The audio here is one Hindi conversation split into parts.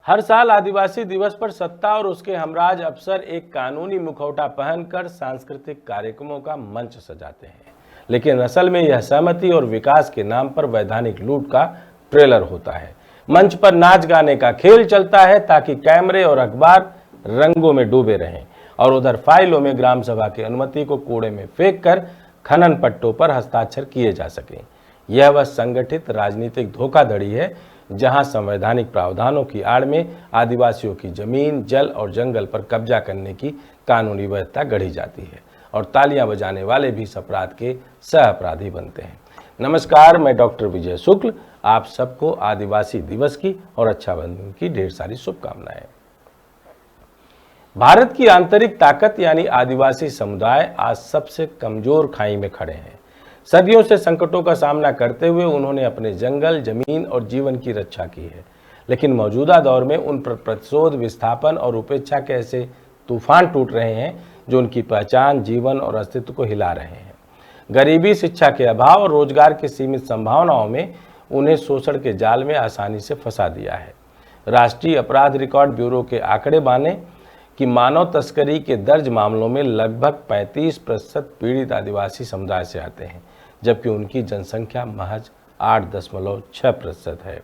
हर साल आदिवासी दिवस पर सत्ता और उसके हमराज अफसर एक कानूनी मुखौटा पहनकर सांस्कृतिक कार्यक्रमों का मंच सजाते हैं, लेकिन असल में यह सहमति और विकास के नाम पर वैधानिक लूट का ट्रेलर होता है। मंच पर नाच गाने का खेल चलता है ताकि कैमरे और अखबार रंगों में डूबे रहें, और उधर फाइलों में ग्राम सभा की अनुमति को कूड़े में फेंक कर खनन पट्टों पर हस्ताक्षर किए जा सकें। यह वह संगठित राजनीतिक धोखाधड़ी है जहां संवैधानिक प्रावधानों की आड़ में आदिवासियों की जमीन, जल और जंगल पर कब्जा करने की कानूनी व्यवस्था गढ़ी जाती है और तालियां बजाने वाले भी इस अपराध के सह अपराधी बनते हैं। नमस्कार, मैं डॉक्टर विजय शुक्ल। आप सबको आदिवासी दिवस की और रक्षाबंधन की ढेर सारी शुभकामनाएं। भारत की आंतरिक ताकत यानी आदिवासी समुदाय आज सबसे कमजोर खाई में खड़े हैं। सदियों से संकटों का सामना करते हुए उन्होंने अपने जंगल, जमीन और जीवन की रक्षा की है, लेकिन मौजूदा दौर में उन पर प्रतिशोध, विस्थापन और उपेक्षा के ऐसे तूफान टूट रहे हैं जो उनकी पहचान, जीवन और अस्तित्व को हिला रहे हैं। गरीबी, शिक्षा के अभाव और रोजगार की सीमित संभावनाओं में उन्हें शोषण के जाल में आसानी से फंसा दिया है। राष्ट्रीय अपराध रिकॉर्ड ब्यूरो के आंकड़े माने कि मानव तस्करी के दर्ज मामलों में लगभग 35% पीड़ित आदिवासी समुदाय से आते हैं, जबकि उनकी जनसंख्या महज 8.6% है।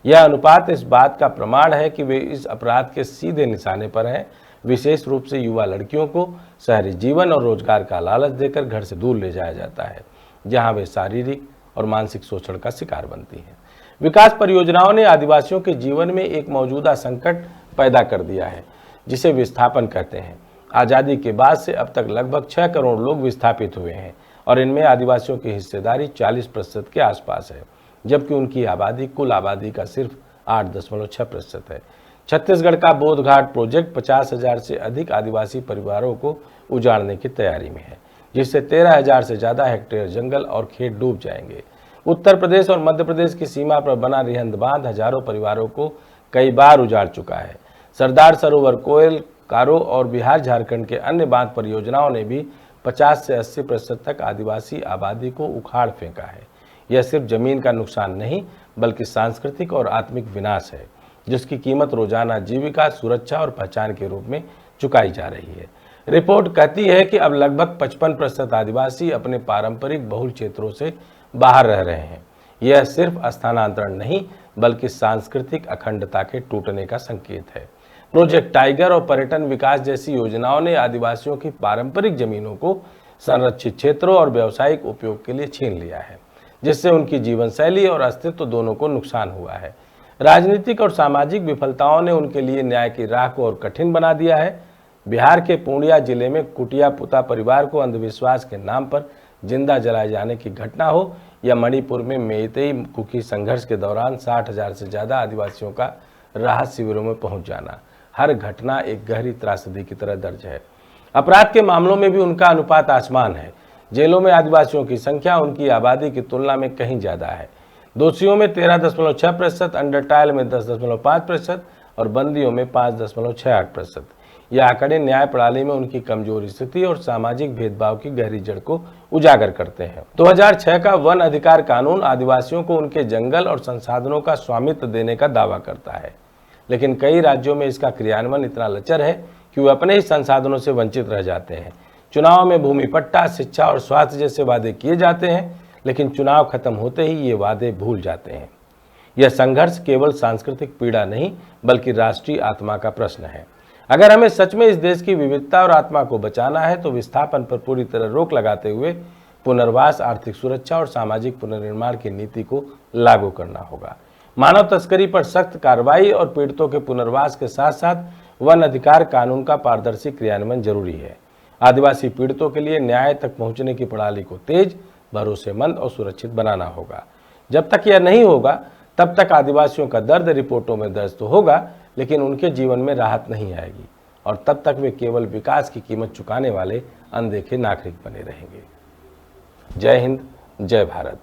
यह अनुपात इस बात का प्रमाण है कि वे इस अपराध के सीधे निशाने पर हैं। विशेष रूप से युवा लड़कियों को शहरी जीवन और रोजगार का लालच देकर घर से दूर ले जाया जाता है, जहां वे शारीरिक और मानसिक शोषण का शिकार बनती हैं। विकास परियोजनाओं ने आदिवासियों के जीवन में एक मौजूदा संकट पैदा कर दिया है, जिसे विस्थापन कहते हैं। आज़ादी के बाद से अब तक लगभग 6 करोड़ लोग विस्थापित हुए हैं और इनमें आदिवासियों की हिस्सेदारी 40% के आसपास है, जबकि उनकी आबादी कुल आबादी का सिर्फ 8.6% है। छत्तीसगढ़ का बोधघाट प्रोजेक्ट 50,000 से अधिक आदिवासी परिवारों को उजाड़ने की तैयारी में है, जिससे 13,000 से ज़्यादा हेक्टेयर जंगल और खेत डूब जाएंगे। उत्तर प्रदेश और मध्य प्रदेश की सीमा पर बना रिहंद बांध हजारों परिवारों को कई बार उजाड़ चुका है। सरदार सरोवर, कोयल, कारो और बिहार, झारखंड के अन्य बांध परियोजनाओं ने भी 50 से 80% तक आदिवासी आबादी को उखाड़ फेंका है। यह सिर्फ जमीन का नुकसान नहीं, बल्कि सांस्कृतिक और आत्मिक विनाश है, जिसकी कीमत रोजाना जीविका, सुरक्षा और पहचान के रूप में चुकाई जा रही है। रिपोर्ट कहती है कि अब लगभग 55% आदिवासी अपने पारंपरिक बहुल क्षेत्रों से बाहर रह रहे हैं। यह सिर्फ स्थानांतरण नहीं, बल्कि सांस्कृतिक अखंडता के टूटने का संकेत है। प्रोजेक्ट टाइगर और पर्यटन विकास जैसी योजनाओं ने आदिवासियों की पारंपरिक जमीनों को संरक्षित क्षेत्रों और व्यावसायिक उपयोग के लिए छीन लिया है, जिससे उनकी जीवन शैली और अस्तित्व दोनों को नुकसान हुआ है। राजनीतिक और सामाजिक विफलताओं ने उनके लिए न्याय की राह को और कठिन बना दिया है। बिहार के पूर्णिया जिले में कुटिया पुता परिवार को अंधविश्वास के नाम पर जिंदा जलाए जाने की घटना हो, या मणिपुर में मेइतेई कुकी संघर्ष के दौरान 60,000 से ज़्यादा आदिवासियों का राहत शिविरों में पहुंच जाना, हर घटना एक गहरी त्रासदी की तरह दर्ज है। अपराध के मामलों में भी उनका अनुपात आसमान है। जेलों में आदिवासियों की संख्या उनकी आबादी की तुलना में कहीं ज़्यादा है। दोषियों में 13.6%, अंडर ट्रायल में 10.5% और बंदियों में 5.68%। यह आंकड़े न्याय प्रणाली में उनकी कमजोर स्थिति और सामाजिक भेदभाव की गहरी जड़ को उजागर करते हैं। 2006 का वन अधिकार कानून आदिवासियों को उनके जंगल और संसाधनों का स्वामित्व देने का दावा करता है, लेकिन कई राज्यों में इसका क्रियान्वयन इतना लचर है कि वे अपने ही संसाधनों से वंचित रह जाते हैं। चुनाव में भूमि पट्टा, शिक्षा और स्वास्थ्य जैसे वादे किए जाते हैं, लेकिन चुनाव खत्म होते ही ये वादे भूल जाते हैं। यह संघर्ष केवल सांस्कृतिक पीड़ा नहीं, बल्कि राष्ट्रीय आत्मा का प्रश्न है। अगर हमें सच में इस देश की विविधता और आत्मा को बचाना है, तो विस्थापन पर पूरी तरह रोक लगाते हुए पुनर्वास, आर्थिक सुरक्षा और सामाजिक पुनर्निर्माण की नीति को लागू करना होगा। मानव तस्करी पर सख्त कार्रवाई और पीड़ितों के पुनर्वास के साथ साथ वन अधिकार कानून का पारदर्शी क्रियान्वयन जरूरी है। आदिवासी पीड़ितों के लिए न्याय तक पहुंचने की प्रणाली को तेज, भरोसेमंद और सुरक्षित बनाना होगा। जब तक यह नहीं होगा, तब तक आदिवासियों का दर्द रिपोर्टों में दर्ज तो होगा, लेकिन उनके जीवन में राहत नहीं आएगी, और तब तक वे केवल विकास की कीमत चुकाने वाले अनदेखे नागरिक बने रहेंगे। जय हिंद, जय भारत।